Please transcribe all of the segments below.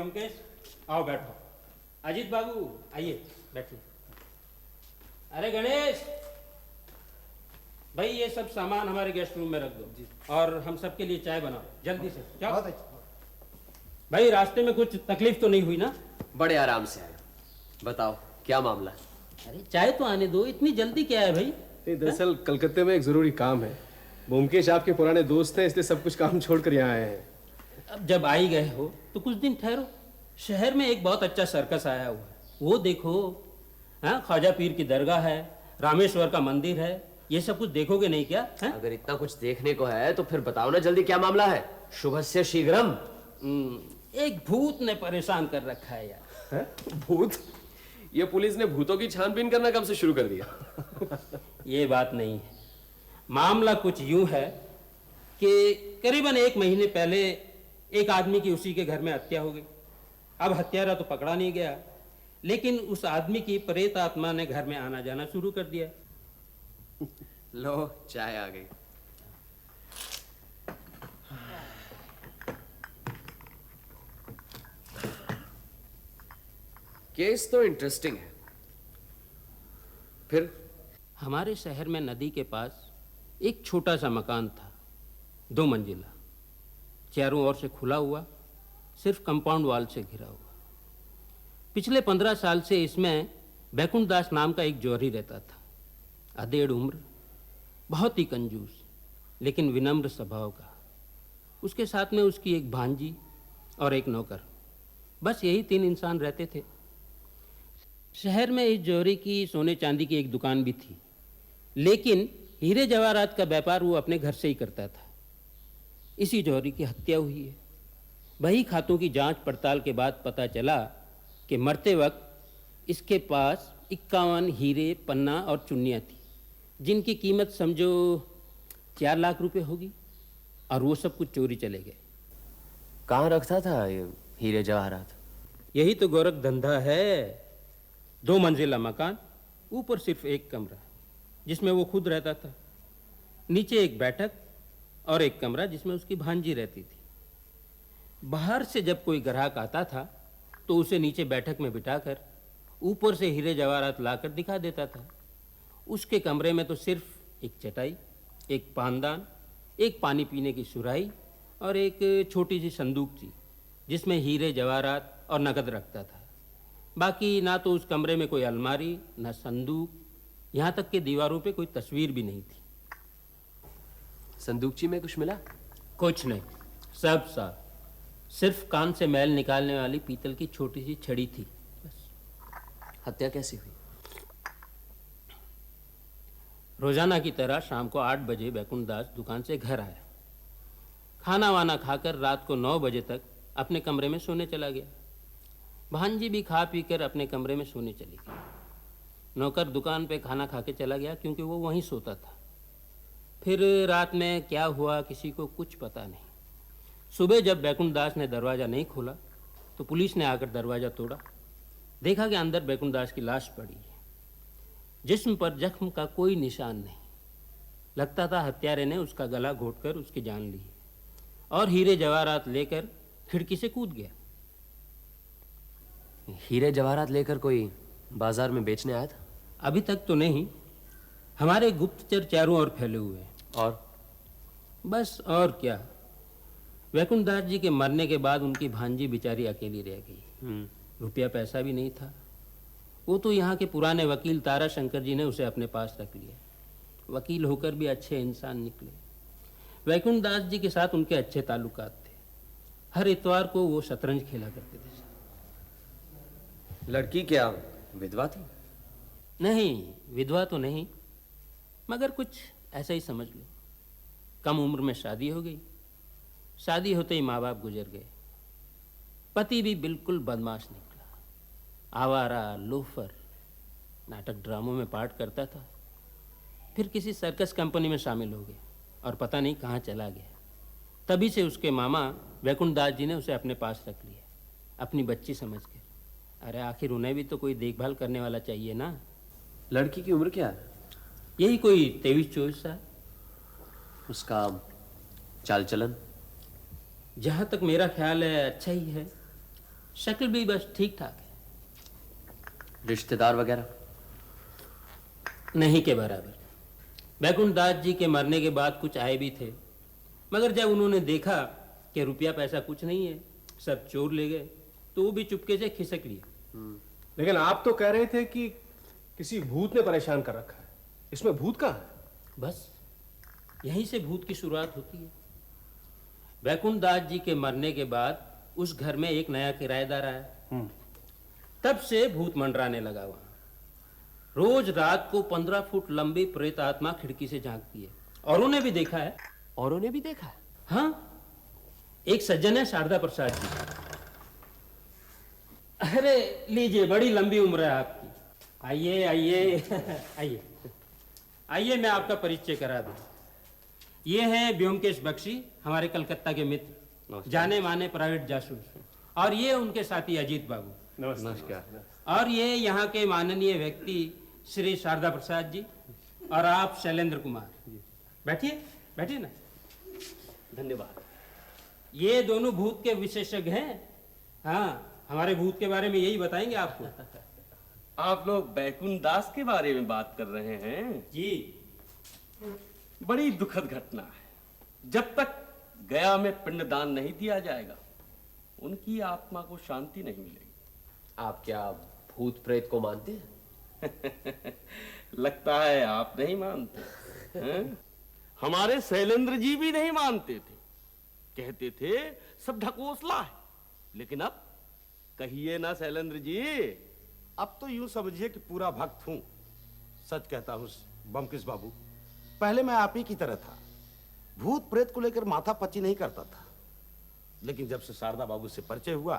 ब्योमकेश, आओ बैठो। अजीत बाबू आइए बैठिए। अरे गणेश भाई, ये सब सामान हमारे गेस्ट रूम में रख दो जी। और हम सबके लिए चाय बनाओ जल्दी से। क्या भाई, रास्ते में कुछ तकलीफ तो नहीं हुई ना? बड़े आराम से आए। बताओ क्या मामला? अरे चाय तो आने दो, इतनी जल्दी क्या है भाई? दरअसल कलकत्ते में एक जरूरी काम है। ब्योमकेश आपके पुराने दोस्त हैं, इसलिए सब कुछ काम छोड़कर यहाँ आए हैं। अब जब आ ही गए हो तो कुछ दिन ठहरो। शहर में एक बहुत अच्छा सर्कस आया हुआ है, वो देखो। हाँ, ख्वाजा पीर की दरगाह है, रामेश्वर का मंदिर है, ये सब कुछ देखोगे नहीं क्या? है? अगर इतना कुछ देखने को है तो फिर बताओ ना जल्दी क्या मामला है। शुभस्य शीघ्रम। एक भूत ने परेशान कर रखा है यार। है? भूत? ये पुलिस ने भूतों की छानबीन करना कब से शुरू कर दिया? ये बात नहीं है। मामला कुछ यूं है कि करीबन 1 महीने पहले एक आदमी की उसी के घर में हत्या हो गई। अब हत्यारा तो पकड़ा नहीं गया, लेकिन उस आदमी की प्रेत आत्मा ने घर में आना जाना शुरू कर दिया। लो चाय आ गई। केस तो इंटरेस्टिंग है। फिर? हमारे शहर में नदी के पास एक छोटा सा मकान था, 2 मंजिला, चारों ओर से खुला हुआ, सिर्फ कंपाउंड वाल से घिरा हुआ। पिछले 15 साल से इसमें बैकुंठ दास नाम का एक जौहरी रहता था। अधेड़ उम्र, बहुत ही कंजूस, लेकिन विनम्र स्वभाव का। उसके साथ में उसकी एक भांजी और एक नौकर, बस यही 3 इंसान रहते थे। शहर में इस जौहरी की सोने चांदी की एक दुकान भी थी, लेकिन हीरे जवाहरात का व्यापार वो अपने घर से ही करता था। इसी जौहरी की हत्या हुई है। वही खातों की जांच पड़ताल के बाद पता चला कि मरते वक्त इसके पास 51 हीरे, पन्ना और चुन्नियाँ थी, जिनकी कीमत समझो 4 लाख रुपए होगी, और वो सब कुछ चोरी चले गए। कहाँ रखता था ये हीरे जवाहरात? यही तो गोरख धंधा है। 2 मंजिला मकान, ऊपर सिर्फ एक कमरा जिसमें वो खुद रहता था, नीचे एक बैठक और एक कमरा जिसमें उसकी भांजी रहती थी। बाहर से जब कोई ग्राहक आता था तो उसे नीचे बैठक में बिठाकर ऊपर से हीरे जवाहरात लाकर दिखा देता था। उसके कमरे में तो सिर्फ एक चटाई, एक पानदान, एक पानी पीने की सुराही और एक छोटी सी संदूक थी, जिसमें हीरे जवाहरात और नकद रखता था। बाकी ना तो उस कमरे में कोई अलमारी, ना संदूक, यहाँ तक कि दीवारों पे कोई तस्वीर भी नहीं थी। संदूकची में कुछ मिला? कुछ नहीं, सब साफ। सिर्फ कान से मैल निकालने वाली पीतल की छोटी सी छड़ी थी बस। हत्या कैसी हुई? रोजाना की तरह शाम को 8 बजे बैकुंठ दास दुकान से घर आया। खाना वाना खाकर रात को 9 बजे तक अपने कमरे में सोने चला गया। भांजी भी खा पी कर अपने कमरे में सोने चली गई। नौकर दुकान पे खाना खा के चला गया, क्योंकि वो वहीं सोता था। फिर रात में क्या हुआ किसी को कुछ पता नहीं। सुबह जब बैकुंठ दास ने दरवाज़ा नहीं खोला तो पुलिस ने आकर दरवाज़ा तोड़ा। देखा कि अंदर बैकुंठ दास की लाश पड़ी है। जिस्म पर जख्म का कोई निशान नहीं। लगता था हत्यारे ने उसका गला घोंटकर उसकी जान ली है और हीरे जवाहरात लेकर खिड़की से कूद गया। हीरे जवाहरात लेकर कोई बाजार में बेचने आया था? अभी तक तो नहीं। हमारे गुप्तचर चारों ओर फैले हुए हैं। और? बस और क्या, बैकुंठ दास जी के मरने के बाद उनकी भांजी बेचारी अकेली रह गई। रुपया पैसा भी नहीं था। वो तो यहाँ के पुराने वकील तारा शंकर जी ने उसे अपने पास रख लिया। वकील होकर भी अच्छे इंसान निकले। बैकुंठ दास जी के साथ उनके अच्छे ताल्लुकात थे। हर इतवार को वो शतरंज खेला करते थे। लड़की क्या विधवा थी? नहीं, विधवा तो नहीं, मगर कुछ ऐसा ही समझ लो। कम उम्र में शादी हो गई। शादी होते ही माँ बाप गुजर गए। पति भी बिल्कुल बदमाश निकला, आवारा, लोफर, नाटक ड्रामों में पार्ट करता था। फिर किसी सर्कस कंपनी में शामिल हो गया और पता नहीं कहाँ चला गया। तभी से उसके मामा बैकुंठ दास जी ने उसे अपने पास रख लिया, अपनी बच्ची समझकर। अरे आखिर उन्हें भी तो कोई देखभाल करने वाला चाहिए ना। लड़की की उम्र क्या है? यही कोई 23-24 साल। उसका चाल चलन? जहाँ तक मेरा ख्याल है अच्छा ही है। शक्ल भी बस ठीक ठाक है, रिश्तेदार वगैरह? नहीं के बराबर। बैकुंठ दास जी के मरने के बाद कुछ आए भी थे, मगर जब उन्होंने देखा कि रुपया पैसा कुछ नहीं है, सब चोर ले गए, तो वो भी चुपके से खिसक लिए। लेकिन आप तो कह रहे थे कि किसी भूत ने परेशान कर रखा है। इसमें भूत कहाँ है? बस यहीं से भूत की शुरुआत होती है। बैकुंठ दास जी के मरने के बाद उस घर में एक नया किराएदार आया। तब से भूत मंडराने लगा वहां। रोज रात को 15 फुट लंबी प्रेत आत्मा खिड़की से झांकती है। और उन्हें भी देखा है। औरों ने भी देखा है? हाँ, एक सज्जन है शारदा प्रसाद जी। अरे लीजिए, बड़ी लंबी उम्र है आपकी। आइए आइए आइए आइए, मैं आपका परिचय करा दूं। ये हैं ब्योमकेश बख्शी, हमारे कलकत्ता के मित्र, जाने माने प्राइवेट जासूस। और ये उनके साथी अजीत बाबू। नमस्कार। और ये यहाँ के माननीय व्यक्ति श्री शारदा प्रसाद जी, और आप शैलेंद्र कुमार। बैठिए बैठिए ना। धन्यवाद। ये दोनों भूत के विशेषज्ञ हैं। हाँ, हमारे भूत के बारे में यही बताएंगे आपको। आप लोग बैकुंठ दास के बारे में बात कर रहे हैं? जी। बड़ी दुखद घटना है। जब तक गया में पिंडदान नहीं दिया जाएगा, उनकी आत्मा को शांति नहीं मिलेगी। आप क्या भूत प्रेत को मानते हैं? लगता है आप नहीं मानते हैं? हमारे शैलेंद्र जी भी नहीं मानते थे, कहते थे सब ढकोसला है। लेकिन अब कहिए ना शैलेंद्र जी। अब तो यूं समझिए कि पूरा भक्त हूं। सच कहता हूं बमकिस बाबू, पहले मैं आप ही की तरह था, भूत प्रेत को लेकर माथा पच्ची नहीं करता था। लेकिन जब से शारदा बाबू से परिचय हुआ,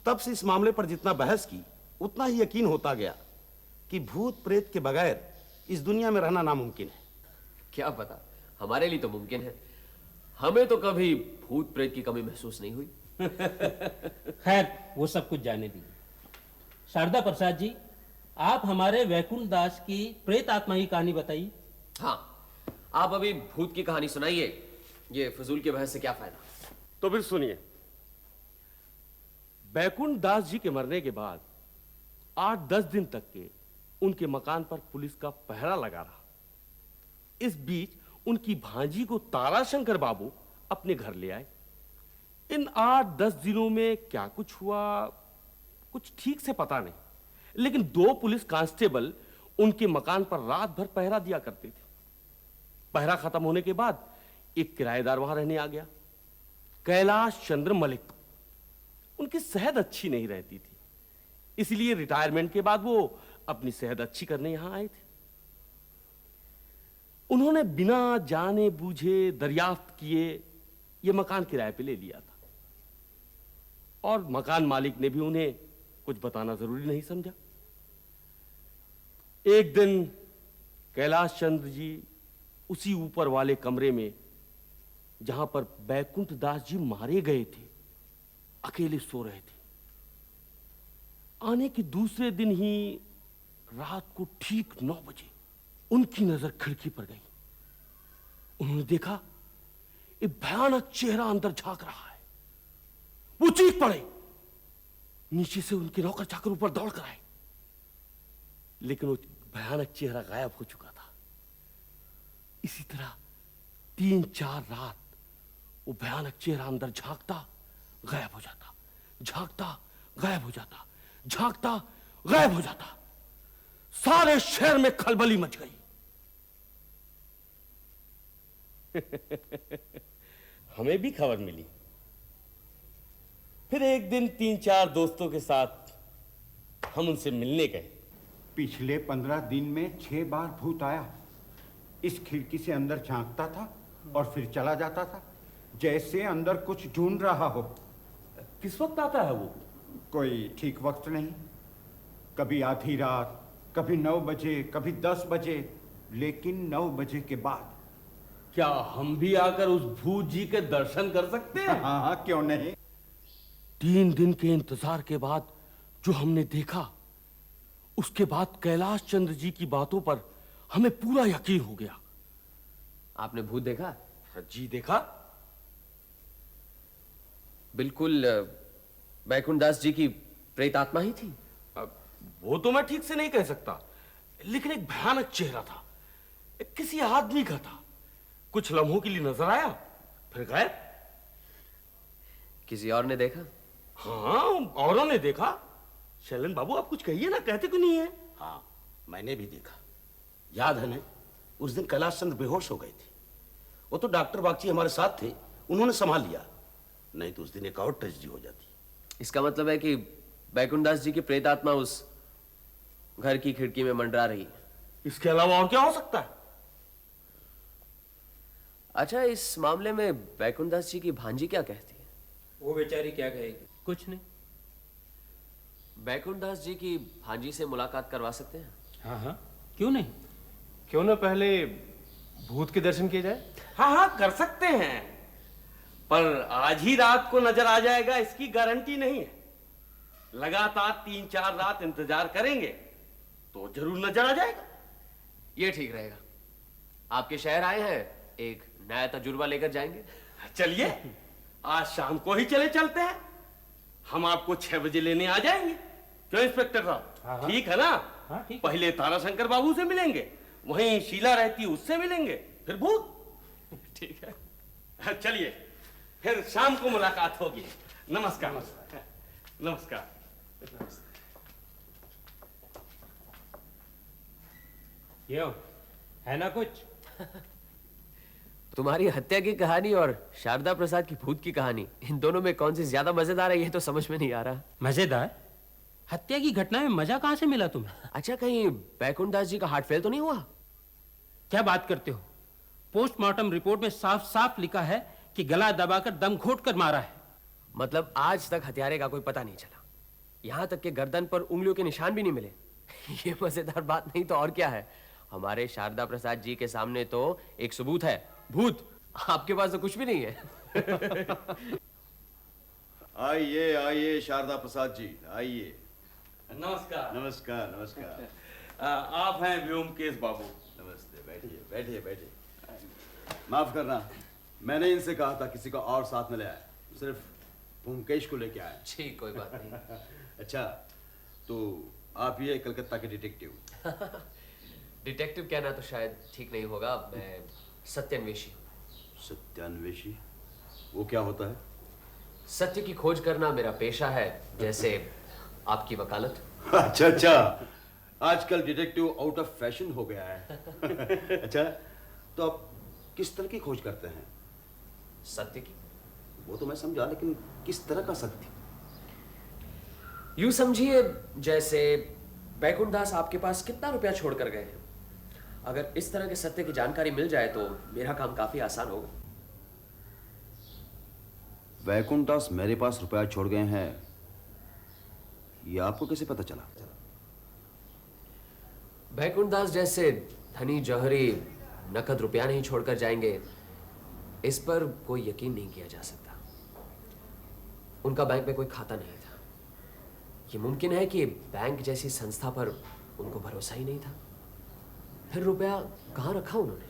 तब से इस मामले पर जितना बहस की, उतना ही यकीन होता गया कि भूत प्रेत के बगैर इस दुनिया में रहना नामुमकिन है। क्या पता, हमारे लिए तो मुमकिन है। हमें तो कभी भूत प्रेत की कमी महसूस नहीं हुई। खैर, वो सब कुछ जाने दीजिए। शारदा प्रसाद जी, आप हमारे वैकुंठ दास की प्रेत आत्मा की कहानी बताइए। हाँ, आप अभी भूत की कहानी सुनाइए। ये फजूल के बहस से क्या फायदा? तो फिर सुनिए। बैकुंठ दास जी के मरने के बाद 8-10 दिन तक के उनके मकान पर पुलिस का पहरा लगा रहा। इस बीच उनकी भांजी को ताराशंकर बाबू अपने घर ले आए। इन 8-10 दिनों में क्या कुछ हुआ, कुछ ठीक से पता नहीं, लेकिन 2 पुलिस कांस्टेबल उनके मकान पर रात भर पहरा दिया करते थे। पहरा खत्म होने के बाद एक किराएदार वहां रहने आ गया, कैलाश चंद्र मलिक। उनकी सेहत अच्छी नहीं रहती थी, इसलिए रिटायरमेंट के बाद वो अपनी सेहत अच्छी करने यहां आए थे। उन्होंने बिना जाने बूझे दरियाफ्त किए ये मकान किराए पे ले लिया था, और मकान मालिक ने भी उन्हें कुछ बताना जरूरी नहीं समझा। एक दिन कैलाश चंद्र जी उसी ऊपर वाले कमरे में, जहां पर बैकुंठ दास जी मारे गए थे, अकेले सो रहे थे। आने के दूसरे दिन ही रात को ठीक 9 बजे उनकी नजर खिड़की पर गई। उन्होंने देखा एक भयानक चेहरा अंदर झांक रहा है। वो चीख पड़े। नीचे से उनके नौकर चाकर ऊपर दौड़ कर आए, लेकिन वो भयानक चेहरा गायब हो चुका था। इसी तरह 3-4 रात वो भयानक चेहरा अंदर झांकता, गायब हो जाता, झांकता, गायब हो जाता, झांकता, गायब हो जाता। सारे शहर में खलबली मच गई। हमें भी खबर मिली। फिर एक दिन 3-4 दोस्तों के साथ हम उनसे मिलने गए। पिछले 15 दिन में 6 बार भूत आया। इस खिड़की से अंदर झांकता था और फिर चला जाता था, जैसे अंदर कुछ ढूंढ रहा हो। किस वक्त आता है वो? कोई ठीक वक्त नहीं, कभी आधी रात, कभी 9 बजे, कभी 10 बजे, लेकिन 9 बजे के बाद। क्या हम भी आकर उस भूत जी के दर्शन कर सकते हैं? हाँ हाँ, क्यों नहीं। 3 दिन के इंतजार के बाद जो हमने देखा, उसके बाद कैलाश चंद्र जी की बातों पर हमें पूरा यकीन हो गया। आपने भूत देखा? जी देखा। बिल्कुल बैकुंठ दास जी की प्रेतात्मा ही थी? अब वो तो मैं ठीक से नहीं कह सकता, लेकिन एक भयानक चेहरा था, किसी आदमी का था। कुछ लम्हों के लिए नजर आया, फिर गायब। किसी और ने देखा? हाँ, औरों ने देखा। शैलन बाबू, आप कुछ कहिए ना, कहते क्यों नहीं है? हाँ, मैंने भी देखा। याद है ना, उस दिन कैलाश चंद्र बेहोश हो गए थे। वो तो डॉक्टर बागची हमारे साथ थे, उन्होंने संभाल लिया, नहीं तो उस दिन एक और ट्रेजेडी हो जाती। इसका मतलब है कि बैकुंठ दास जी की प्रेतात्मा उस घर की खिड़की में मंडरा रही है। इसके अलावा और क्या हो सकता है? अच्छा, इस मामले में बैकुंठ दास जी की भांजी क्या कहती है? वो बेचारी क्या कहेगी? कुछ नहीं। बैकुंठ दास जी की भांजी से मुलाकात करवा सकते हैं? हाँ हाँ, क्यों नहीं? क्यों ना पहले भूत के दर्शन किए जाए? हाँ हाँ, कर सकते हैं, पर आज ही रात को नजर आ जाएगा इसकी गारंटी नहीं है। लगातार 3-4 रात इंतजार करेंगे तो जरूर नजर आ जाएगा। ये ठीक रहेगा। आपके शहर आए हैं, एक नया तजुर्बा लेकर जाएंगे। चलिए, आज शाम को ही चलते हैं। हम आपको 6 बजे लेने आ जाएंगे। क्यों इंस्पेक्टर साहब, ठीक है ना? हाँ, ठीक है। पहले ताराशंकर बाबू से मिलेंगे, वहीं शीला रहती उससे मिलेंगे, फिर भूत। ठीक है। चलिए, फिर शाम को मुलाकात होगी। नमस्कार। नमस्कार। क्यों, है ना कुछ? तुम्हारी हत्या की कहानी और शारदा प्रसाद की भूत की कहानी, इन दोनों में कौन सी ज्यादा मजेदार है, ये तो समझ में नहीं आ रहा। मजेदार? हत्या की घटना में मजा कहां से मिला तुम्हें? अच्छा, कहीं बैकुंठ दास जी का हार्ट फेल तो नहीं हुआ? क्या बात करते हो? पोस्टमार्टम रिपोर्ट में साफ साफ लिखा है कि गला दबाकर दम घोटकर मारा है। मतलब आज तक हत्यारे का कोई पता नहीं चला, यहां तक कि गर्दन पर उंगलियों के निशान भी नहीं मिले। ये मजेदार बात नहीं तो और क्या है। हमारे शारदा प्रसाद जी के सामने तो एक सबूत है, भूत। आपके पास तो कुछ भी नहीं है। आइए आइए शारदा प्रसाद जी, आइए। नमस्कार। नमस्कार नमस्कार। आप हैं व्योमकेश बाबू। नमस्ते, बैठिए बैठिए बैठिए। माफ करना, मैंने इनसे कहा था किसी को और साथ में ले आए, सिर्फ ब्योमकेश को लेके आए। ठीक, कोई बात नहीं। अच्छा, तो आप ये कलकत्ता के डिटेक्टिव? डिटेक्टिव कहना तो शायद ठीक नहीं होगा, मैं सत्यान्वेषी हूं। सत्यान्वेषी? वो क्या होता है? सत्य की खोज करना मेरा पेशा है, जैसे आपकी वकालत। अच्छा अच्छा, आजकल डिटेक्टिव आउट ऑफ फैशन हो गया है। अच्छा, तो आप किस तरह की खोज करते हैं? सत्य की। वो तो मैं समझा, लेकिन किस तरह का सत्य? यूं समझिए, जैसे बैकुंठ दास आपके पास कितना रुपया छोड़कर गए हैं। अगर इस तरह के सत्य की जानकारी मिल जाए तो मेरा काम काफी आसान होगा। बैकुंठ दास मेरे पास रुपया छोड़ गए हैं, ये आपको कैसे पता चला? बैकुंठ दास जैसे धनी जौहरी नकद रुपया नहीं छोड़कर जाएंगे, इस पर कोई यकीन नहीं किया जा सकता। उनका बैंक में कोई खाता नहीं था। ये मुमकिन है कि बैंक जैसी संस्था पर उनको भरोसा ही नहीं था। फिर रुपया कहाँ रखा उन्होंने?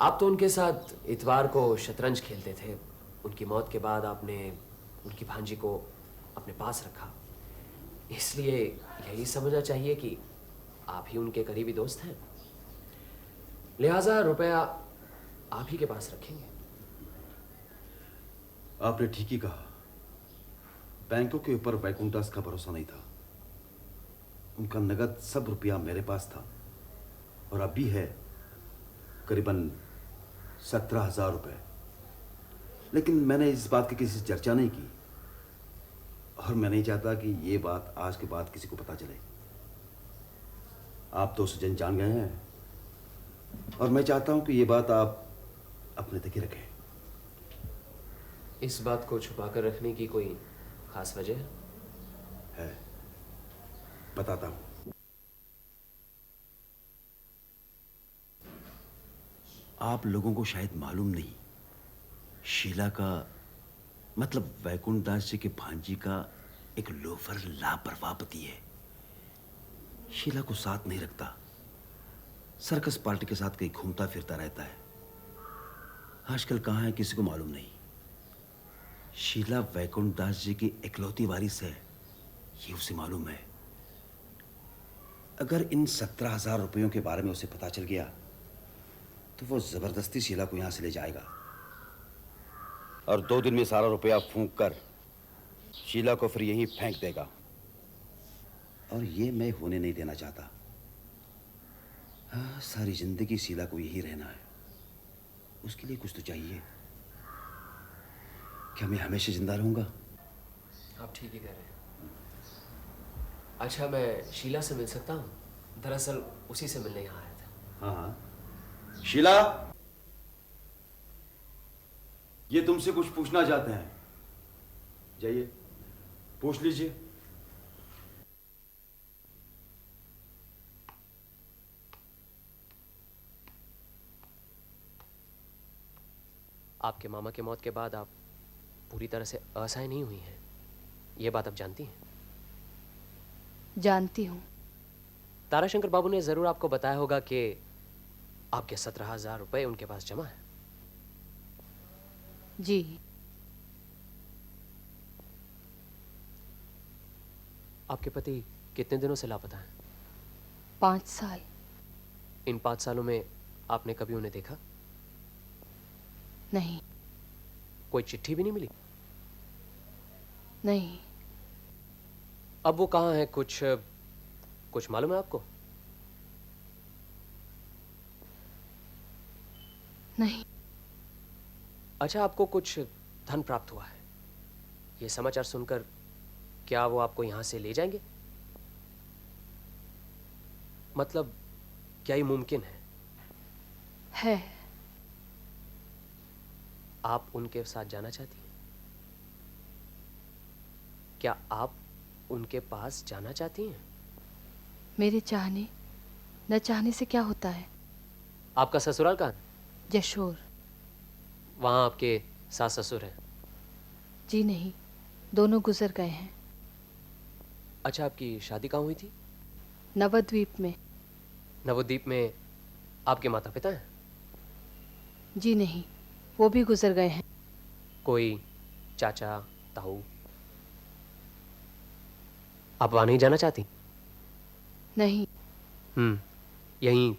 आप तो उनके साथ इतवार को शतरंज खेलते थे। उनकी मौत के बाद आपने उनकी भांजी को अपने पास रखा, इसलिए यही समझना चाहिए कि आप ही उनके करीबी दोस्त हैं। लिहाजा रुपया आप ही के पास रखेंगे। आपने ठीक ही कहा, बैंकों के ऊपर बैकुंठ दास का भरोसा नहीं था। उनका नगद सब रुपया मेरे पास था और अब भी है, करीबन 17,000 रुपए। लेकिन मैंने इस बात की किसी से चर्चा नहीं की और मैं नहीं चाहता कि ये बात आज के बाद किसी को पता चले। आप तो सजन जान गए हैं और मैं चाहता हूं कि ये बात आप अपने तक ही रखें। इस बात को छुपाकर रखने की कोई खास वजह है? बताता हूं। आप लोगों को शायद मालूम नहीं, शीला का मतलब बैकुंठ दास जी के भांजी का एक लोफर लापरवाह पति है। शीला को साथ नहीं रखता, सर्कस पार्टी के साथ कहीं घूमता फिरता रहता है। आजकल कहाँ है किसी को मालूम नहीं। शीला वैकुंठ दास जी की इकलौती वारिस है, ये उसे मालूम है। अगर इन 17,000 रुपयों के बारे में उसे पता चल गया तो वो जबरदस्ती शीला को यहां से ले जाएगा और 2 दिन में सारा रुपया फूंक कर शीला को फिर यहीं फेंक देगा। और ये मैं होने नहीं देना चाहता। हाँ, सारी जिंदगी शीला को यही रहना है। उसके लिए कुछ तो चाहिए। क्या मैं हमेशा जिंदा रहूंगा? आप ठीक ही कह रहे हैं। अच्छा, मैं शीला से मिल सकता हूँ? दरअसल उसी से मिलने यहाँ आया था। हाँ हाँ। शीला, ये तुमसे कुछ पूछना चाहते हैं। जाइए, पूछ लीजिए। आपके मामा की मौत के बाद आप पूरी तरह से असहाय नहीं हुई हैं, ये बात आप जानती हैं? जानती हूँ। ताराशंकर बाबू ने जरूर आपको बताया होगा कि आपके 17,000 रुपए उनके पास जमा है। जी। आपके पति कितने दिनों से लापता हैं? 5 साल। इन 5 सालों में आपने कभी उन्हें देखा? नहीं। कोई चिट्ठी भी नहीं मिली? नहीं। अब वो कहाँ है, कुछ मालूम है आपको? नहीं। अच्छा, आपको कुछ धन प्राप्त हुआ है, ये समाचार सुनकर क्या वो आपको यहां से ले जाएंगे? मतलब क्या ये मुमकिन है? है। आप उनके साथ जाना चाहती हैं? क्या आप उनके पास जाना चाहती हैं? मेरे चाहने न चाहने से क्या होता है? आपका ससुराल कहाँ है? जशोर। वहां आपके सास ससुर हैं? जी नहीं, दोनों गुजर गए हैं। अच्छा, आपकी शादी कहाँ हुई थी? नवद्वीप में। नवद्वीप में आपके माता पिता हैं? जी नहीं, वो भी गुजर गए हैं। कोई चाचा ताऊ? आप वहां नहीं जाना चाहती? नहीं। यहीं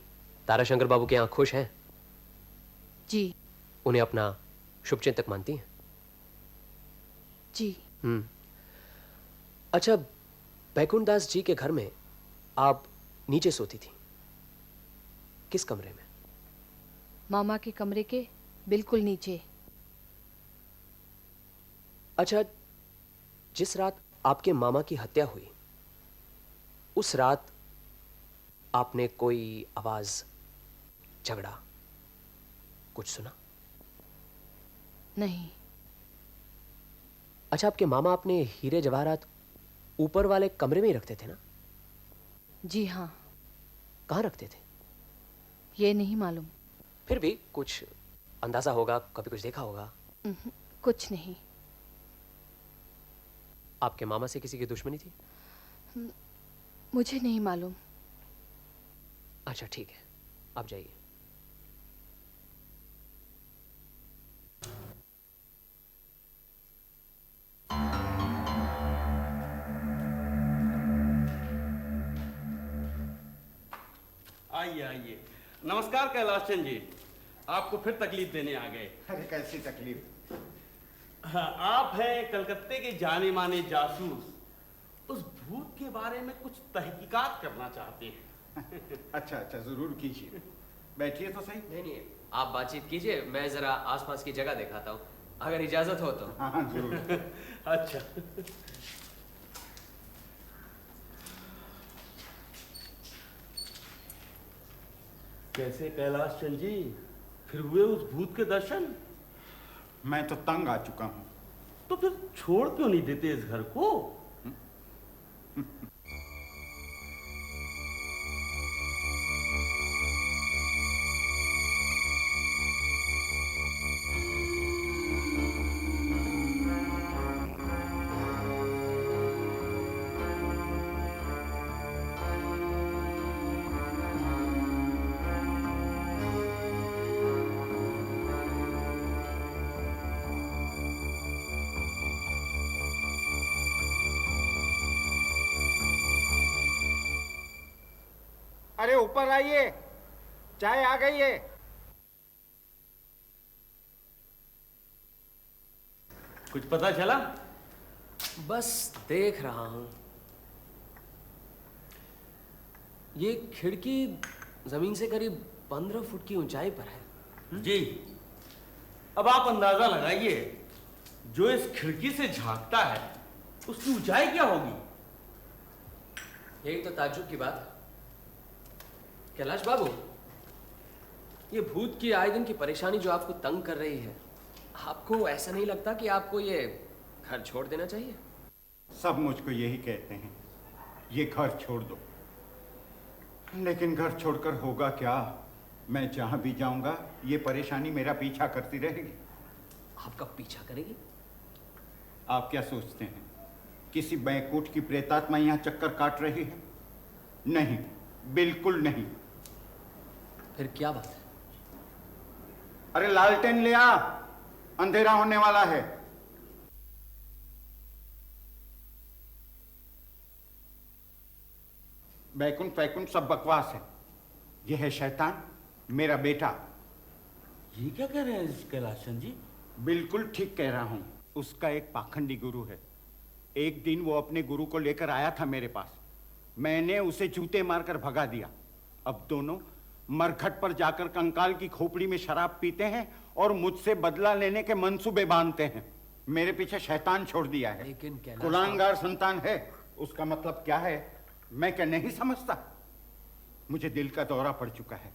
ताराशंकर बाबू के यहाँ खुश हैं? जी। उन्हें अपना शुभचिंतक मानती हैं? जी। अच्छा, बैकुंठ दास जी के घर में आप नीचे सोती थी, किस कमरे में? मामा के कमरे के बिल्कुल नीचे। अच्छा, जिस रात आपके मामा की हत्या हुई, उस रात आपने कोई आवाज, झगड़ा कुछ सुना? नहीं। अच्छा, आपके मामा अपने हीरे जवाहरात ऊपर वाले कमरे में ही रखते थे ना? जी हाँ। कहाँ रखते थे? ये नहीं मालूम। फिर भी कुछ अंदाजा होगा, कभी कुछ देखा होगा? कुछ नहीं। आपके मामा से किसी की दुश्मनी थी? मुझे नहीं मालूम। अच्छा ठीक है, आप जाइए। आइए आइए। नमस्कार कैलाश चंद जी, आपको फिर तकलीफ देने आ गए। अरे कैसी तकलीफ? हाँ, आप हैं कलकत्ते के जाने माने जासूस, उस भूत के बारे में कुछ तहकीकात करना चाहते हैं। अच्छा अच्छा, जरूर कीजिए। बैठिए तो सही। नहीं, आप बातचीत कीजिए, मैं जरा आसपास की जगह दिखाता हूँ, अगर इजाजत हो तो। हाँ हाँ जरूर। अच्छा, कैसे कैलाश चंद जी, फिर हुए उस भूत के दर्शन? मैं तो तंग आ चुका हूँ। तो फिर छोड़ क्यों नहीं देते इस घर को? अरे ऊपर आइए, चाय आ गई है। कुछ पता चला? बस देख रहा हूं। ये खिड़की जमीन से करीब 15 फुट की ऊंचाई पर है। जी, अब आप अंदाजा लगाइए, जो इस खिड़की से झांकता है उसकी ऊंचाई क्या होगी? यही तो ताज्जुब की बात है। कैलाश बाबू, ये भूत की आए दिन की परेशानी जो आपको तंग कर रही है, आपको ऐसा नहीं लगता कि आपको ये घर छोड़ देना चाहिए? सब मुझको यही कहते हैं, ये घर छोड़ दो। लेकिन घर छोड़कर होगा क्या? मैं जहां भी जाऊंगा ये परेशानी मेरा पीछा करती रहेगी। आपका पीछा करेगी? आप क्या सोचते हैं किसी बैकुंठ की प्रेतात्मा यहां चक्कर काट रही है? नहीं, बिल्कुल नहीं। फिर क्या बात है? अरे लालटेन ले आ, अंधेरा होने वाला है। बैकुंठ वैकुंठ सब बकवास है। यह है शैतान, मेरा बेटा। ये क्या कह रहे हैं कैलाशन जी? बिल्कुल ठीक कह रहा हूं। उसका एक पाखंडी गुरु है। एक दिन वो अपने गुरु को लेकर आया था मेरे पास। मैंने उसे जूते मारकर भगा दिया। अब दोनों मरघट पर जाकर कंकाल की खोपड़ी में शराब पीते हैं और मुझसे बदला लेने के मंसूबे बांधते हैं। मेरे पीछे शैतान छोड़ दिया है। लेकिन कैलाश कुलांगार संतान है। उसका मतलब क्या है मैं क्या नहीं समझता? मुझे दिल का दौरा पड़ चुका है।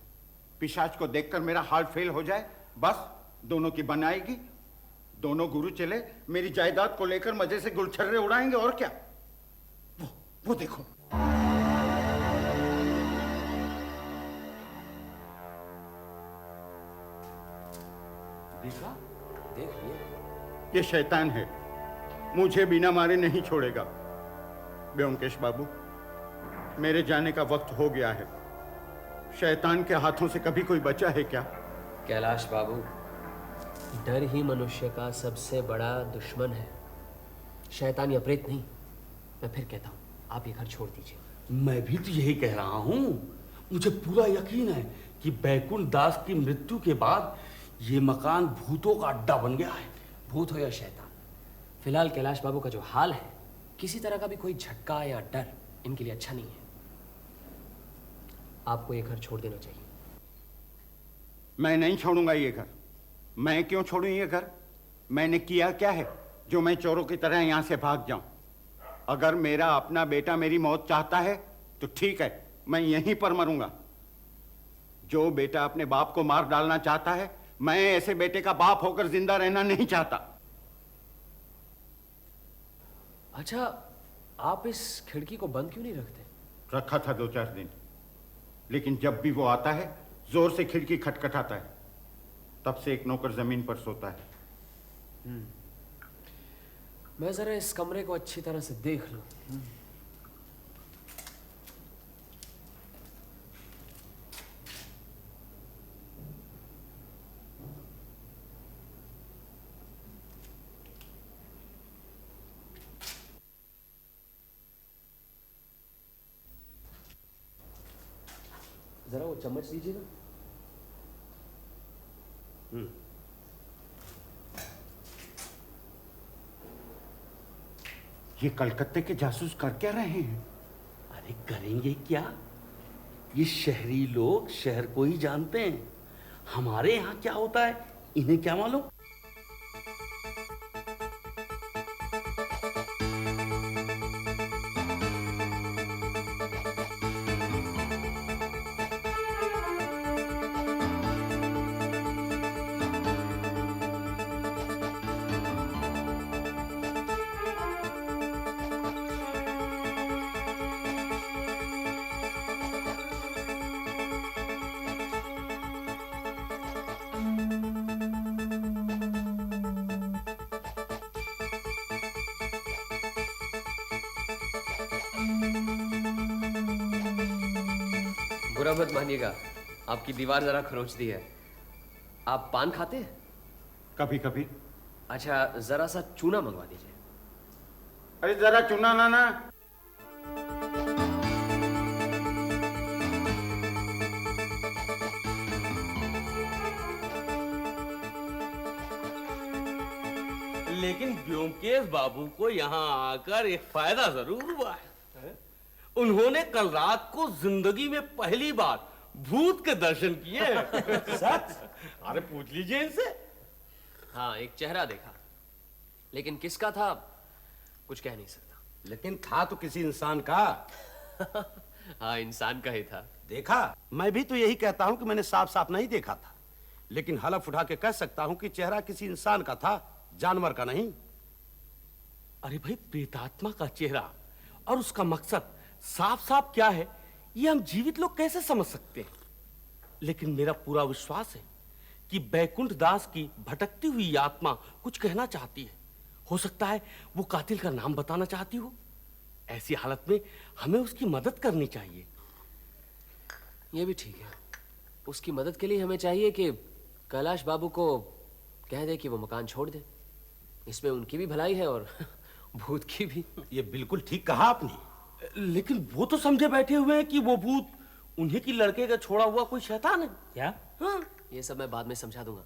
पिशाच को देखकर मेरा हार्ट फेल हो जाए, बस दोनों की बनाएगी। दोनों गुरु चले मेरी जायदाद को लेकर मजे से गुलछर्रे उड़ाएंगे और क्या। वो देखो। देखा? देखिए, ये शैतान है, मुझे बिना मारे नहीं छोड़ेगा। ब्योमकेश बाबू, मेरे जाने का वक्त हो गया है। शैतान के हाथों से कभी कोई बचा है क्या? कैलाश बाबू, डर ही मनुष्य का सबसे बड़ा दुश्मन है, शैतान या प्रेत नहीं। मैं फिर कहता हूँ, आप ये घर छोड़ दीजिए। मैं भी तो यही कह रहा हूं। मुझे पूरा यकीन है कि बैकुंठ दास की मृत्यु के बाद ये मकान भूतों का अड्डा बन गया है। भूत हो या शैतान, फिलहाल कैलाश बाबू का जो हाल है, किसी तरह का भी कोई झटका या डर इनके लिए अच्छा नहीं है। आपको ये घर छोड़ देना चाहिए। मैं नहीं छोड़ूंगा ये घर। मैं क्यों छोड़ूं ये घर? मैंने किया क्या है जो मैं चोरों की तरह यहां से भाग जाऊं? अगर मेरा अपना बेटा मेरी मौत चाहता है तो ठीक है, मैं यहीं पर मरूंगा। जो बेटा अपने बाप को मार डालना चाहता है, मैं ऐसे बेटे का बाप होकर जिंदा रहना नहीं चाहता। अच्छा, आप इस खिड़की को बंद क्यों नहीं रखते? रखा था 2-4 दिन, लेकिन जब भी वो आता है जोर से खिड़की खटखटाता है। तब से एक नौकर जमीन पर सोता है। मैं जरा इस कमरे को अच्छी तरह से देख लूं। जरा वो चम्मच लीजिएगा। ये कलकत्ते के जासूस कर क्या रहे हैं? अरे करेंगे क्या? ये शहरी लोग शहर को ही जानते हैं। हमारे यहाँ क्या होता है इन्हें क्या मालूम? बुरा मत मानिएगा, आपकी दीवार जरा खरोंचती है। आप पान खाते हैं? कभी कभी। अच्छा, जरा सा चूना मंगवा दीजिए। अरे जरा चुना लाना। लेकिन ब्योमकेश बाबू को यहाँ आकर एक फायदा जरूर हुआ है। उन्होंने कल रात को जिंदगी में पहली बार भूत के दर्शन किए। सच? अरे पूछ लीजिए इनसे। हाँ, एक चेहरा देखा, लेकिन किसका था कुछ कह नहीं सकता। लेकिन था तो किसी इंसान का। हाँ, इंसान का ही था। देखा, मैं भी तो यही कहता हूं कि मैंने साफ साफ नहीं देखा था, लेकिन हलफ उठा के कह सकता हूं कि चेहरा किसी इंसान का था, जानवर का नहीं। अरे भाई, प्रेतात्मा का चेहरा और उसका मकसद साफ साफ क्या है ये हम जीवित लोग कैसे समझ सकते हैं। लेकिन मेरा पूरा विश्वास है कि बैकुंठ दास की भटकती हुई आत्मा कुछ कहना चाहती है। हो सकता है वो कातिल का नाम बताना चाहती हो। ऐसी हालत में हमें उसकी मदद करनी चाहिए। ये भी ठीक है। उसकी मदद के लिए हमें चाहिए कि कैलाश बाबू को कह दे कि वो मकान छोड़ दे। इसमें उनकी भी भलाई है और भूत की भी। ये बिल्कुल ठीक कहा आपने। लेकिन वो तो समझे बैठे हुए हैं कि वो भूत उन्हीं की लड़के का छोड़ा हुआ कोई शैतान है। क्या? हाँ। ये सब मैं बाद में समझा दूंगा।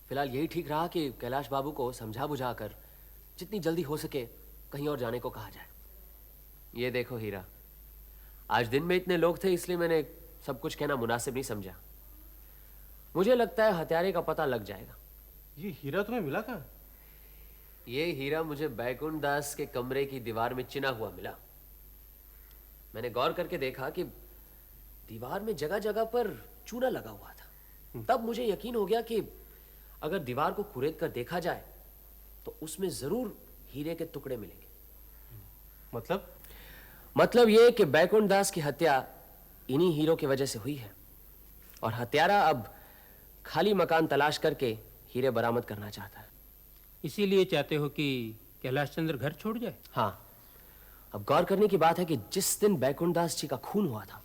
फिलहाल यही ठीक रहा कि कैलाश बाबू को समझा बुझाकर जितनी जल्दी हो सके कहीं और जाने को कहा जाए। ये देखो हीरा, आज दिन में इतने लोग थे इसलिए मैंने सब कुछ कहना मुनासिब नहीं समझा। मुझे लगता है हत्यारे का पता लग जाएगा। ये हीरा तुम्हें मिला कहाँ? ये हीरा मुझे बैकुंठ दास के कमरे की दीवार में चिना हुआ मिला। मैंने गौर करके देखा कि दीवार में जगह जगह पर चूना लगा हुआ था। तब मुझे यकीन हो गया कि अगर दीवार को कुरेद कर देखा जाए तो उसमें जरूर हीरे के टुकड़े मिलेंगे। मतलब ये कि बैकुंठ दास की हत्या इन्हीं हीरों की वजह से हुई है और हत्यारा अब खाली मकान तलाश करके हीरे बरामद करना चाहता है। इसीलिए चाहते हो कि कैलाश चंद्र घर छोड़ जाए? हाँ, अब गौर करने की बात है कि जिस दिन बैकुंठ दास जी का खून हुआ था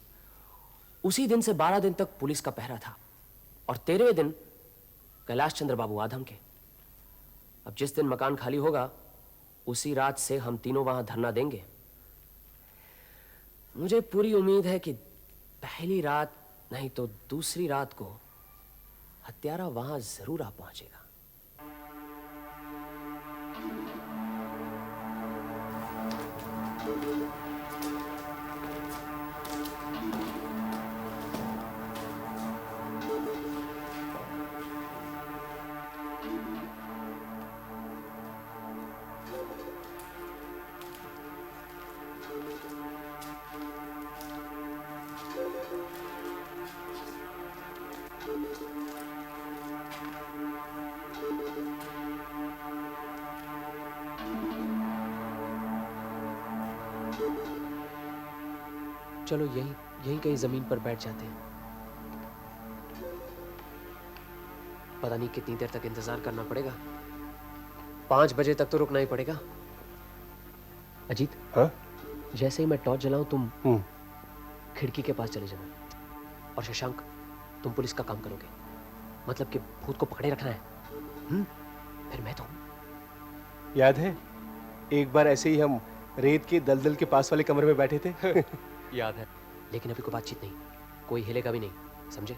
उसी दिन से 12 दिन तक पुलिस का पहरा था और 13वें दिन कैलाश चंद्र बाबू आधम के। अब जिस दिन मकान खाली होगा उसी रात से हम तीनों वहां धरना देंगे। मुझे पूरी उम्मीद है कि पहली रात नहीं तो दूसरी रात को हत्यारा वहां जरूर आ पहुंचेगा। चलो यहीं कहीं जमीन पर बैठ जाते हैं। पता नहीं कितनी देर तक इंतजार करना पड़ेगा। 5 बजे तक तो रुकना ही पड़ेगा। अजीत, हाँ? जैसे ही मैं टॉर्च जलाऊं तुम खिड़की के पास चले जाना और शशांक तुम पुलिस का काम करोगे। मतलब कि भूत को पकड़े रखना है। फिर मैं तो हूं। याद है एक बार ऐसे ही हम रेत के दलदल के पास वाले कमरे में बैठे थे? याद है, लेकिन अभी कोई बातचीत नहीं, कोई हिलेगा भी नहीं, समझे?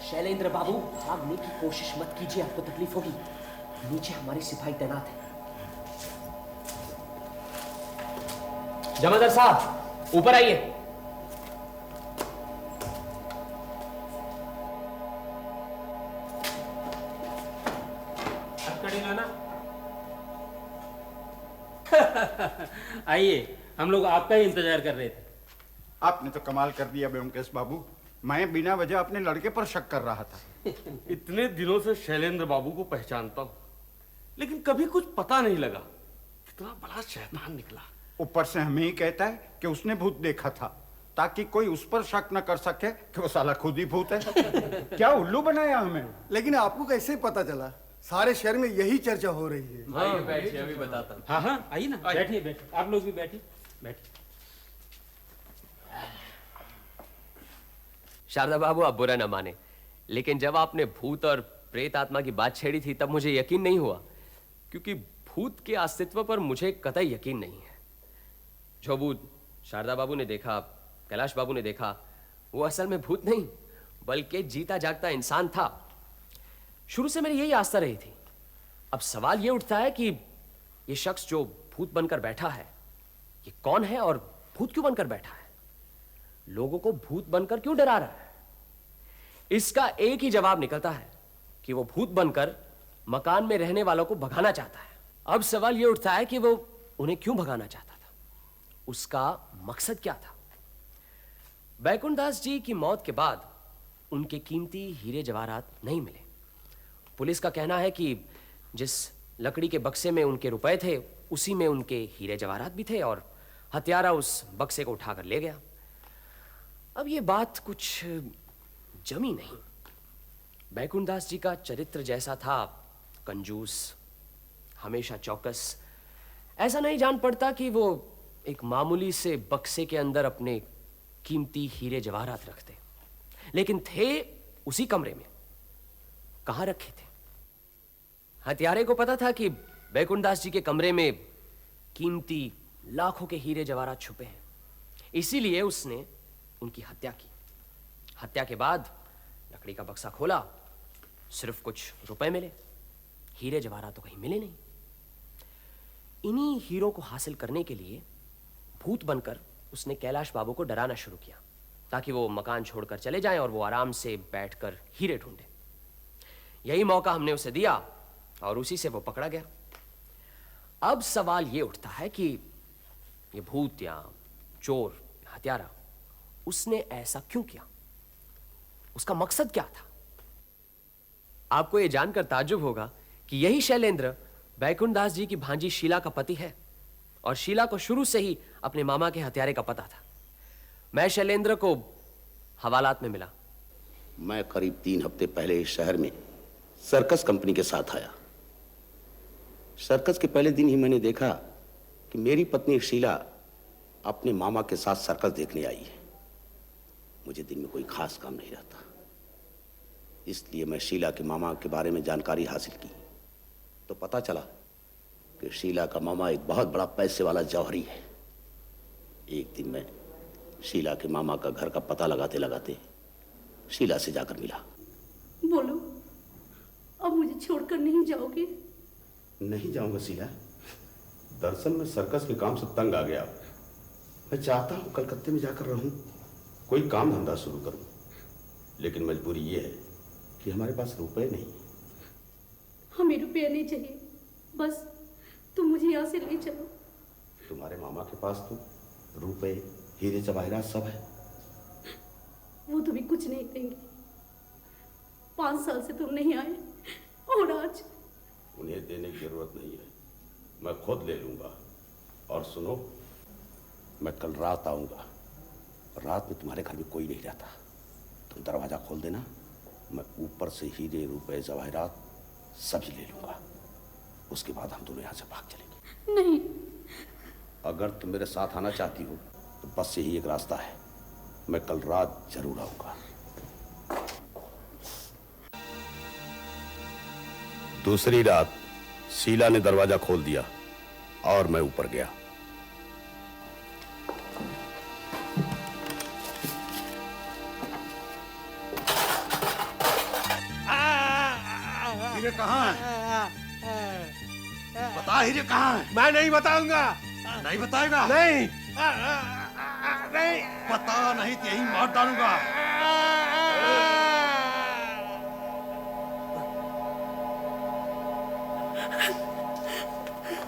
शैलेंद्र बाबू, भागने की कोशिश मत कीजिए, आपको तकलीफ होगी। नीचे हमारे सिपाही तैनात हैं। जमादार साहब, ऊपर आइए। आइए, हम लोग आपका ही इंतजार कर रहे थे। आपने तो कमाल कर दिया ब्योमकेश बाबू। मैं बिना वजह अपने लड़के पर शक कर रहा था। इतने दिनों से शैलेंद्र बाबू को पहचानता हूं, लेकिन कभी कुछ पता नहीं लगा कितना बड़ा शैतान निकला। ऊपर से हमें ही कहता है कि उसने भूत देखा था, ताकि कोई उस पर शक न कर सके कि वो साला खुद ही भूत है। क्या उल्लू बनाया हमें। लेकिन आपको कैसे पता चला? सारे शहर में यही चर्चा हो रही है। आइए बैठिए, अभी बताता हूँ। हाँ हाँ, आइए ना, बैठिए बैठिए, आप लोग भी बैठिए बैठिए। शारदा बाबू, आप बुरा ना माने, लेकिन जब आपने भूत और प्रेत आत्मा की बात छेड़ी थी तब मुझे यकीन नहीं हुआ, क्योंकि भूत के अस्तित्व पर मुझे कतई यकीन नहीं है। जो भूत शारदा बाबू ने देखा, कैलाश बाबू ने देखा, वो असल में भूत नहीं बल्कि जीता जागता इंसान था। शुरू से मेरी यही आस्था रही थी। अब सवाल ये उठता है कि ये शख्स जो भूत बनकर बैठा है, ये कौन है और भूत क्यों बनकर बैठा है? लोगों को भूत बनकर क्यों डरा रहा है? इसका एक ही जवाब निकलता है कि वो भूत बनकर मकान में रहने वालों को भगाना चाहता है। अब सवाल यह उठता है कि वो उन्हें क्यों भगाना चाहता था, उसका मकसद क्या था? बैकुंठ दास जी की मौत के बाद उनके कीमती हीरे जवाहरात नहीं मिले। पुलिस का कहना है कि जिस लकड़ी के बक्से में उनके रुपए थे उसी में उनके हीरे जवाहरात भी थे और हत्यारा उस बक्से को उठाकर ले गया। अब ये बात कुछ जमी नहीं। बैकुंठ दास जी का चरित्र जैसा था, कंजूस, हमेशा चौकस, ऐसा नहीं जान पड़ता कि वो एक मामूली से बक्से के अंदर अपने कीमती हीरे जवाहरात रखते, लेकिन थे उसी कमरे में। कहां रखे थे? हत्यारे को पता था कि बैकुंठ दास जी के कमरे में कीमती लाखों के हीरे जवाहरात छुपे हैं, इसीलिए उसने उनकी हत्या की। हत्या के बाद लकड़ी का बक्सा खोला, सिर्फ कुछ रुपए मिले, हीरे जवाहरात तो कहीं मिले नहीं। इन्हीं हीरों को हासिल करने के लिए भूत बनकर उसने कैलाश बाबू को डराना शुरू किया, ताकि वो मकान छोड़कर चले जाएं और वो आराम से बैठकर हीरे ढूंढे। यही मौका हमने उसे दिया और उसी से वो पकड़ा गया। अब सवाल ये उठता है कि ये भूत या चोर, हत्यारा, उसने ऐसा क्यों किया? उसका मकसद क्या था? आपको यह जानकर ताज्जुब होगा कि यही शैलेंद्र बैकुंठ दास जी की भांजी शीला का पति है और शीला को शुरू से ही अपने मामा के हत्यारे का पता था। मैं शैलेंद्र को हवालात में मिला। मैं करीब 3 हफ्ते पहले इस शहर में सर्कस कंपनी के साथ आया। सर्कस के पहले दिन ही मैंने देखा कि मेरी पत्नी शीला अपने मामा के साथ सर्कस देखने आई है। मुझे दिन में कोई खास काम नहीं रहता, इसलिए मैं शीला के मामा के बारे में जानकारी हासिल की तो पता चला कि शीला का मामा एक बहुत बड़ा पैसे वाला जौहरी है। एक दिन मैं शीला के मामा का घर का पता लगाते लगाते शीला से जाकर मिला। बोलो, अब मुझे छोड़कर नहीं जाओगे? नहीं जाऊंगा शीला। दरअसल मैं सर्कस के काम से तंग आ गया। मैं चाहता हूं कलकत्ते में जाकर रहूं, कोई काम धंधा शुरू करूं, लेकिन मजबूरी ये है कि हमारे पास रुपए नहीं। हमें रुपया नहीं चाहिए, बस तुम मुझे यहाँ से ले चलो। तुम्हारे मामा के पास तो रुपए, हीरे जवाहरात सब है। वो तुम्हें कुछ नहीं देंगे। 5 साल से तुम नहीं आए और आज उन्हें देने की जरूरत नहीं है, मैं खुद ले लूंगा। और सुनो, मैं कल रात आऊंगा। रात में तुम्हारे घर में कोई नहीं रहता, तुम दरवाजा खोल देना। मैं ऊपर से हीरे, रुपए, जवाहरात सभी ले लूंगा। उसके बाद हम दोनों यहाँ से भाग चलेंगे। नहीं। अगर तुम मेरे साथ आना चाहती हो तो बस से ही एक रास्ता है। मैं कल रात जरूर आऊंगा। दूसरी रात शीला ने दरवाजा खोल दिया और मैं ऊपर गया। हीरे कहाँ है? बता, हीरे कहाँ है? मैं नहीं बताऊंगा। नहीं बताएगा? नहीं। नहीं पता नहीं तो यही मार डालूंगा।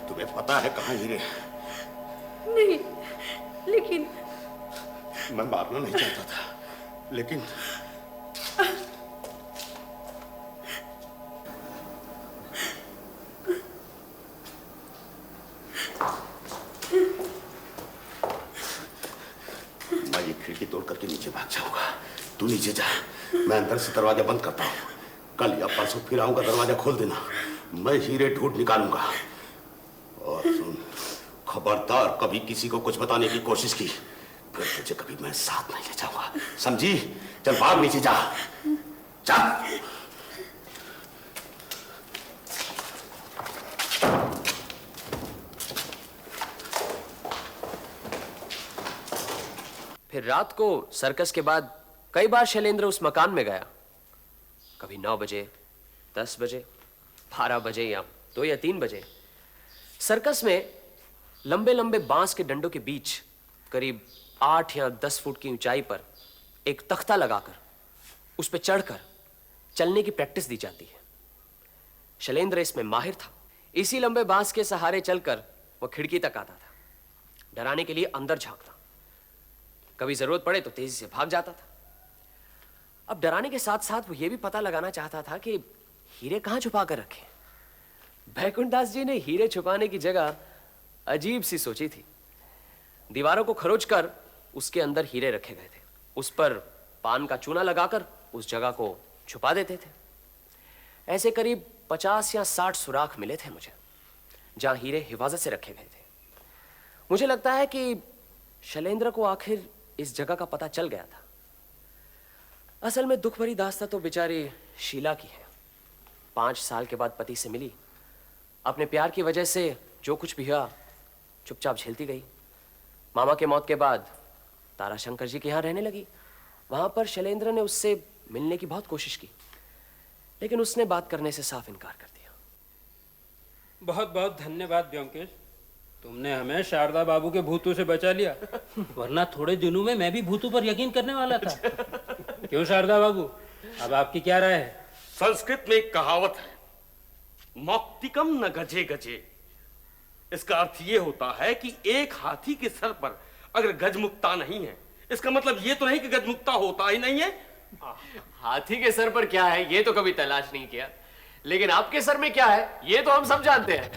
तुम्हें पता है कहाँ हीरे? नहीं, लेकिन मैं मारना नहीं चाहता था, लेकिन मैं ये खिड़की तोड़ करके नीचे भाग जाऊंगा। तू नीचे जा, मैं अंदर से दरवाजा बंद करता हूँ। कल या परसों फिर आऊंगा, दरवाजा खोल देना। मैं हीरे ढूंढ निकालूंगा। और सुन, खबरदार कभी किसी को कुछ बताने की कोशिश की, फिर तुझे कभी मैं साथ नहीं ले जाऊंगा, समझी? चल भाग नीचे जा, जा। फिर रात को सर्कस के बाद कई बार शैलेंद्र उस मकान में गया। कभी 9 बजे, 10 बजे, 12 बजे या 2 या 3 बजे। सर्कस में लंबे लंबे बांस के डंडों के बीच करीब 8 या 10 फुट की ऊंचाई पर एक तख्ता लगाकर उस पर चढ़कर चलने की प्रैक्टिस दी जाती है। शैलेंद्र इसमें माहिर था। इसी लंबे बांस के सहारे चलकर वो खिड़की तक आता था, डराने के लिए अंदर झांकता, कभी जरूरत पड़े तो तेजी से भाग जाता था। अब डराने के साथ साथ वो ये भी पता लगाना चाहता था कि हीरे कहां छुपा कर रखे। बैकुंठ दास जी ने हीरे छुपाने की जगह अजीब सी सोची थी। दीवारों को खरोच कर उसके अंदर हीरे रखे गए थे। उस पर पान का चूना लगाकर उस जगह को छुपा देते थे। ऐसे करीब 50 या 60 सुराख मिले थे मुझे, जहां हीरे हिफाजत से रखे गए थे। मुझे लगता है कि शैलेंद्र को आखिर इस जगह का पता चल गया था। असल में दुख भरी दास्तां तो बेचारी शीला की है। 5 साल के बाद पति से मिली, अपने प्यार की वजह से जो कुछ भी हुआ चुपचाप झेलती गई। मामा के मौत के बाद ताराशंकर जी के यहाँ रहने लगी। वहां पर शैलेंद्र ने उससे मिलने की बहुत कोशिश की, लेकिन उसने बात करने से साफ इनकार कर दिया। बहुत बहुत धन्यवाद ब्योमकेश, तुमने हमें शारदा बाबू के भूतों से बचा लिया, वरना थोड़े दिनों में मैं भी भूतों पर यकीन करने वाला था। क्यों शारदा बाबू, अब आपकी क्या राय है? संस्कृत में एक कहावत है, मौक्तिकम न गजे गजे। इसका अर्थ यह होता है कि एक हाथी के सर पर अगर गजमुक्ता नहीं है, इसका मतलब यह तो नहीं कि गजमुक्ता होता ही नहीं है। हाथी के सर पर क्या है ये तो कभी तलाश नहीं किया, लेकिन आपके सर में क्या है ये तो हम सब जानते हैं।